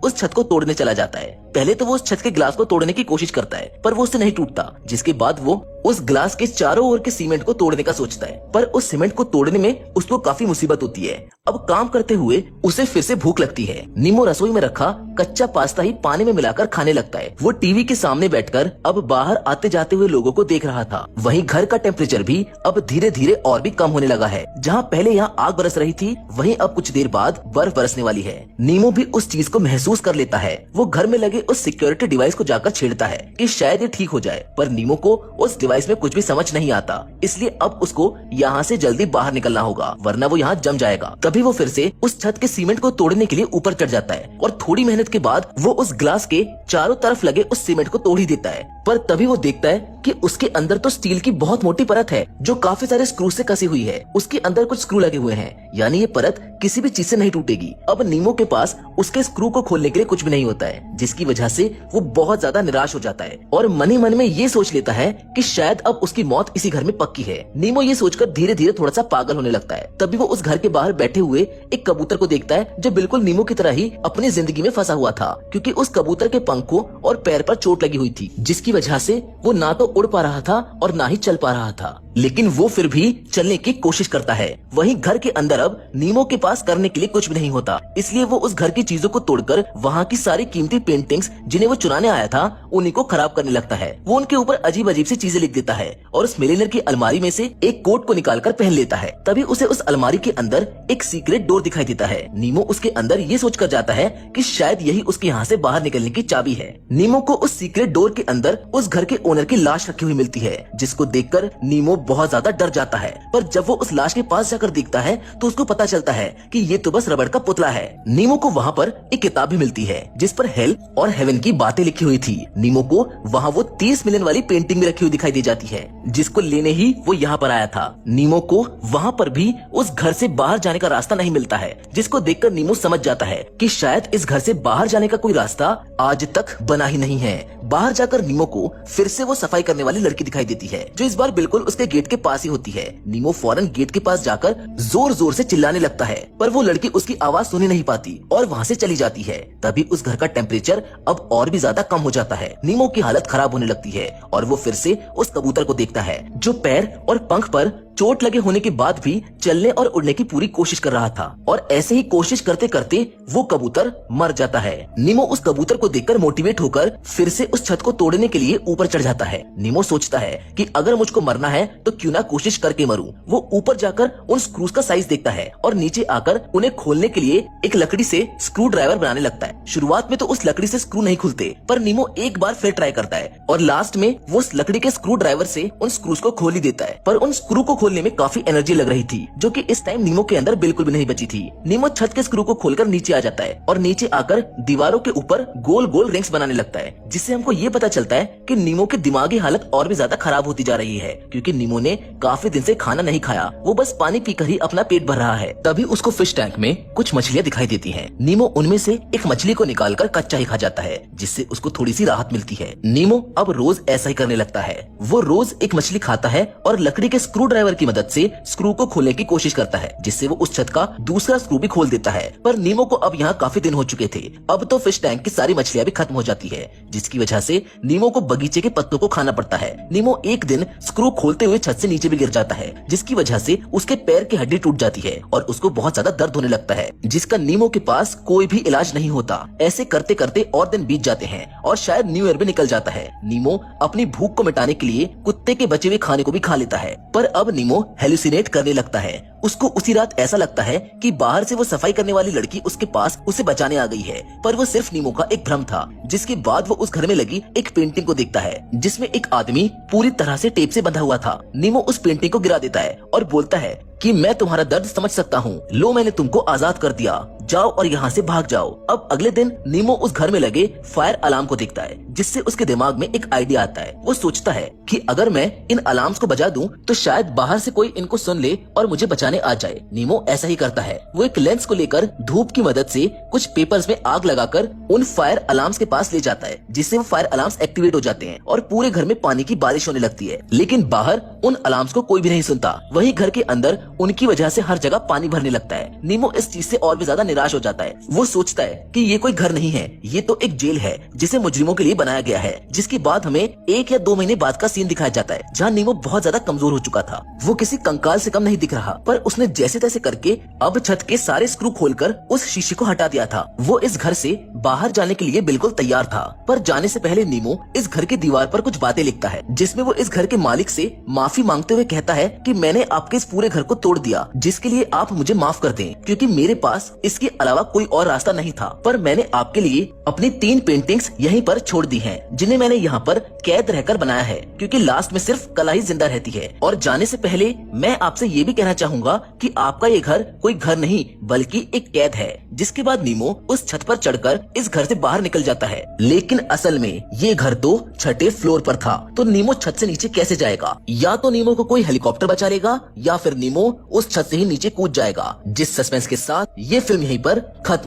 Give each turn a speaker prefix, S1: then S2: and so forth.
S1: उस छत को तोड़ने चला जाता है। पहले तो वो उस छत के ग्लास को तोड़ने की कोशिश करता है, पर वो उससे नहीं टूटता। जिसके बाद वो उस ग्लास के चारों ओर के सीमेंट को तोड़ने का सोचता है, पर उस सीमेंट को तोड़ने में उसको काफी मुसीबत होती है। अब काम करते हुए उसे फिर से भूख लगती है। नीमो रसोई में रखा कच्चा पास्ता ही पानी में मिलाकर खाने लगता है। वो टीवी के सामने बैठकर अब बाहर आते जाते हुए लोगों को देख रहा था। वहीं घर का टेम्परेचर भी अब धीरे धीरे और भी कम होने लगा है। जहाँ पहले यहाँ आग बरस रही थी, वहीं अब कुछ देर बाद बर्फ बरसने वाली है। नीमो भी उस चीज को महसूस कर लेता है। वो घर में लगे उस सिक्योरिटी डिवाइस को जाकर छेड़ता है कि शायद ये ठीक हो जाए, पर नीमो को उस डिवाइस में कुछ भी समझ नहीं आता। इसलिए अब उसको यहाँ से जल्दी बाहर निकलना होगा, वरना वो यहाँ जम जाएगा। तभी वो फिर से उस छत के सीमेंट को तोड़ने के लिए ऊपर चढ़ जाता है और थोड़ी मेहनत के बाद वो उस ग्लास के चारों तरफ लगे उस सीमेंट को तोड़ ही देता है। पर तभी वो देखता है कि उसके अंदर तो स्टील की बहुत मोटी परत है जो काफी सारे स्क्रू से कसी हुई है। उसके अंदर कुछ स्क्रू लगे हुए हैं, यानी ये परत किसी भी चीज से नहीं टूटेगी। अब नीमो के पास उसके स्क्रू को खोलने के लिए कुछ भी नहीं होता है, जिसकी वजह से वो बहुत ज्यादा निराश हो जाता है और मन ही मन में ये सोच लेता है कि शायद अब उसकी मौत इसी घर में पक्की है। नीमो ये सोचकर धीरे धीरे थोड़ा सा पागल होने लगता है। तभी वो उस घर के बाहर बैठे हुए एक कबूतर को देखता है जो बिल्कुल नीमो की तरह ही अपनी जिंदगी में फंसा हुआ था, क्योंकि उस कबूतर के पंखों और पैर पर चोट लगी हुई थी, जिसकी वजह से वो ना तो उड़ पा रहा था और ना ही चल पा रहा था। लेकिन वो फिर भी चलने की कोशिश करता है। वहीं घर के अंदर अब नीमो के पास करने के लिए कुछ भी नहीं होता, इसलिए वो उस घर की चीजों को तोड़कर वहाँ की सारी कीमती पेंटिंग्स जिन्हें वो चुराने आया था उन्हीं को खराब करने लगता है। वो उनके ऊपर अजीब अजीब सी चीजें लिख देता है और उस मिलेनियर की अलमारी में से एक कोट को निकालकर पहन लेता है। तभी उसे उस अलमारी के अंदर एक सीक्रेट डोर दिखाई देता है। नीमो उसके अंदर ये सोचकर जाता है कि शायद यही उसके यहाँ से बाहर निकलने की चाबी है। नीमो को उस सीक्रेट डोर के अंदर उस घर के ओनर की लाश रखी हुई मिलती है, जिसको देखकर नीमो बहुत ज्यादा डर जाता है। पर जब वो उस लाश के पास जाकर देखता है तो उसको पता चलता है कि ये तो बस रबड़ का पुतला है। नीमो को वहाँ पर एक किताब भी मिलती है जिस पर हेल और हेवन की बातें लिखी हुई थी। नीमो को वहाँ वो 30 मिलियन वाली पेंटिंग भी रखी हुई दिखाई दे जाती है, जिसको लेने ही वो यहाँ पर आया था। नीमो को वहाँ पर भी उस घर से बाहर जाने का रास्ता नहीं मिलता है, जिसको देखकर नीमो समझ जाता है कि शायद इस घर से बाहर जाने का कोई रास्ता आज तक बना ही नहीं है। बाहर जाकर नीमो को फिर से वो सफाई करने वाली लड़की दिखाई देती है, जो इस बार बिल्कुल उसके गेट के पास ही होती है। नीमो फौरन गेट के पास जाकर जोर जोर से चिल्लाने लगता है, पर वो लड़की उसकी आवाज सुन ही नहीं पाती और वहाँ से चली जाती है। तभी उस घर का टेम्परेचर अब और भी ज्यादा कम हो जाता है। नीमो की हालत खराब होने लगती है और वो फिर से उस कबूतर को देखता है जो पैर और पंख पर चोट लगे होने के बाद भी चलने और उड़ने की पूरी कोशिश कर रहा था, और ऐसे ही कोशिश करते करते वो कबूतर मर जाता है। नीमो उस कबूतर को देखकर मोटिवेट होकर फिर से उस छत को तोड़ने के लिए ऊपर चढ़ जाता है। नीमो सोचता है कि अगर मुझको मरना है तो क्यों ना कोशिश करके मरूं। वो ऊपर जाकर उन स्क्रूज का साइज देखता है और नीचे आकर उन्हें खोलने के लिए एक लकड़ी से स्क्रू ड्राइवर बनाने लगता है। शुरुआत में तो उस लकड़ी से स्क्रू नहीं खुलते, पर नीमो एक बार फिर ट्राई करता है और लास्ट में वो उस लकड़ी के स्क्रू ड्राइवर से उन स्क्रूज को खोल ही देता है। पर उन स्क्रू को खोलने में काफी एनर्जी लग रही थी, जो कि इस टाइम नीमो के अंदर बिल्कुल भी नहीं बची थी। नीमो छत के स्क्रू को खोलकर नीचे आ जाता है और नीचे आकर दीवारों के ऊपर गोल गोल रिंग्स बनाने लगता है, जिससे हमको ये पता चलता है कि नीमो की दिमागी हालत और भी ज्यादा खराब होती जा रही है, क्योंकि नीमो ने काफी दिन से खाना नहीं खाया। वो बस पानी पीकर ही अपना पेट भर रहा है। तभी उसको फिश टैंक में कुछ मछलियाँ दिखाई देती है। नीमो उनमें से एक मछली को निकालकर कच्चा ही खा जाता है, जिससे उसको थोड़ी सी राहत मिलती है। नीमो अब रोज ऐसा ही करने लगता है। वो रोज एक मछली खाता है और लकड़ी के स्क्रू ड्राइवर की मदद से स्क्रू को खोलने की कोशिश करता है, जिससे वो उस छत का दूसरा स्क्रू भी खोल देता है। पर नीमो को अब यहाँ काफी दिन हो चुके थे। अब तो फिश टैंक की सारी मछलियाँ भी खत्म हो जाती है, जिसकी वजह से नीमो को बगीचे के पत्तों को खाना पड़ता है। नीमो एक दिन स्क्रू खोलते हुए छत से नीचे भी गिर जाता है, जिसकी वजह से उसके पैर की हड्डी टूट जाती है और उसको बहुत ज्यादा दर्द होने लगता है, जिसका नीमो के पास कोई भी इलाज नहीं होता। ऐसे करते करते और दिन बीत जाते हैं और शायद न्यू ईयर भी निकल जाता है। नीमो अपनी भूख को मिटाने के लिए कुत्ते के बचे हुए खाने को भी खा लेता है, पर अब नीमो हेलुसिनेट करने लगता है। उसको उसी रात ऐसा लगता है कि बाहर से वो सफाई करने वाली लड़की उसके पास उसे बचाने आ गई है, पर वो सिर्फ नीमो का एक भ्रम था। जिसके बाद वो उस घर में लगी एक पेंटिंग को देखता है, जिसमें एक आदमी पूरी तरह से टेप से बंधा हुआ था। नीमो उस पेंटिंग को गिरा देता है और बोलता है कि मैं तुम्हारा दर्द समझ सकता हूँ, लो मैंने तुमको आजाद कर दिया, जाओ और यहाँ से भाग जाओ। अब अगले दिन नीमो उस घर में लगे फायर अलार्म को देखता है, जिससे उसके दिमाग में एक आइडिया आता है। वो सोचता है कि अगर मैं इन अलार्म्स को बजा दूं तो शायद बाहर बाहर से कोई इनको सुन ले और मुझे बचाने आ जाए। नीमो ऐसा ही करता है। वो एक लेंस को लेकर धूप की मदद से कुछ पेपर्स में आग लगाकर उन फायर अलार्म्स के पास ले जाता है, जिससे वो फायर अलार्म्स एक्टिवेट हो जाते हैं और पूरे घर में पानी की बारिश होने लगती है। लेकिन बाहर उन अलार्म्स को कोई भी नहीं सुनता। वहीं घर के अंदर उनकी वजह से हर जगह पानी भरने लगता है। नीमो इस चीज से और भी ज्यादा निराश हो जाता है। वो सोचता है कि ये कोई घर नहीं है, ये तो एक जेल है जिसे मुजरिमों के लिए बनाया गया है। जिसके बाद हमें 1 या 2 महीने बाद का सीन दिखाया जाता है, जहाँ नीमो बहुत ज्यादा कमजोर हो चुका था। वो किसी कंकाल से कम नहीं दिख रहा, पर उसने जैसे तैसे करके अब छत के सारे स्क्रू खोलकर उस शीशे को हटा दिया था। वो इस घर से बाहर जाने के लिए बिल्कुल तैयार था, पर जाने से पहले नीमो इस घर की दीवार पर कुछ बातें लिखता है, जिसमें वो इस घर के मालिक से माफी मांगते हुए कहता है कि मैंने आपके इस पूरे घर को तोड़ दिया, जिसके लिए आप मुझे माफ कर दें, क्योंकि मेरे पास इसके अलावा कोई और रास्ता नहीं था। पर मैंने आपके लिए अपनी 3 पेंटिंग्स यहीं पर छोड़ दी हैं, जिन्हें मैंने यहाँ पर कैद रहकर बनाया है, क्योंकि लास्ट में सिर्फ कला ही जिंदा रहती है। और जाने से पहले मैं आपसे ये भी कहना चाहूंगा कि आपका ये घर कोई घर नहीं बल्कि एक कैद है। जिसके बाद नीमो उस छत पर चढ़कर इस घर से बाहर निकल जाता है। लेकिन असल में ये घर तो 6ठे फ्लोर पर था, तो नीमो छत से नीचे कैसे जाएगा? या तो नीमो को कोई हेलीकॉप्टर बचा लेगा, या फिर नीमो उस छत से ही नीचे कूद जाएगा। जिस सस्पेंस के साथ ये फिल्म यहीं पर खत्म।